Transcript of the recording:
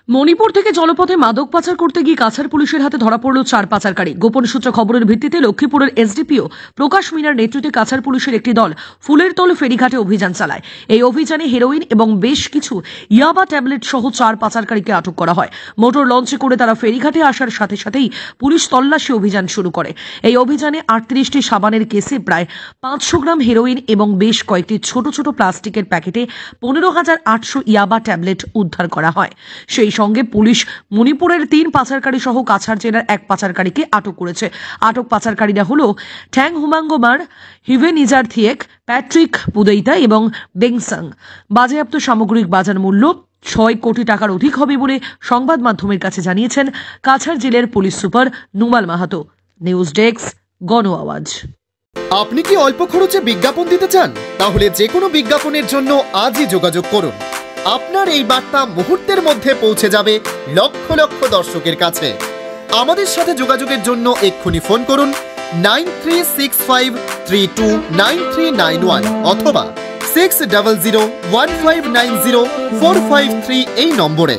মণিপুর থেকে জলপথে মাদক পাচার করতে গিয়ে কাছাড় পুলিশের হাতে ধরা পড়ল 4 পাচারকারী। গোপন সূত্রে খবরের ভিত্তিতে লক্ষ্মীপুরের এসডিপিও প্রকাশ মিনার নেতৃত্বে কাছাড় পুলিশের একটি দল ফুলের তোল ফেরিঘাটে অভিযান চালায়। এই অভিযানে হেরোইন এবং বেশ কিছু ইয়াবা ট্যাবলেট সহ 4 পাচারকারীকে আটক করা হয়। মোটর লঞ্চে করে তারা ফেরিঘাটে আসার সাথে সাথেই পুলিশ তল্লাশি অভিযান শুরু করে। এই অভিযানে 38টি সাবানের কেসে প্রায় 500 গ্রাম হেরোইন এবং বেশ কয়েকটি ছোট ছোট প্লাস্টিকের প্যাকেটে 15,800 ইয়াবা ট্যাবলেট উদ্ধার করা হয়। সেই সঙ্গে পুলিশ মণিপুরের 3 পাচারকারী সহ কাছাড় জেলার 1 পাচারকারীকে আটক করেছে। আটক পাচারকারীরা হল ঠ্যাং হুমাঙ্গমার, হিভে নিজার থিয়েক, প্যাট্রিক পুদেইতা এবং বেংসাং। বাজেয়াপ্ত সামগ্রিক বাজার মূল্য 6 কোটি টাকার অধিক হবে বলে সংবাদ মাধ্যমের কাছে জানিয়েছেন কাছাড় জেলার police super Numal Mahato. News desk, গণ আওয়াজ। আপনি কি অল্প খরচে বিজ্ঞাপন দিতে চান? তাহলে যে কোনো বিজ্ঞাপনের জন্য আজই যোগাযোগ করুন। আপনার এই বার্তা মুহূর্তের মধ্যে পৌঁছে যাবে লক্ষ লক্ষ দর্শকের কাছে। আমাদের সাথে যোগাযোগের জন্য এক্ষুনি ফোন করুন 9365329391 অথবা 6001590453 এই নম্বরে।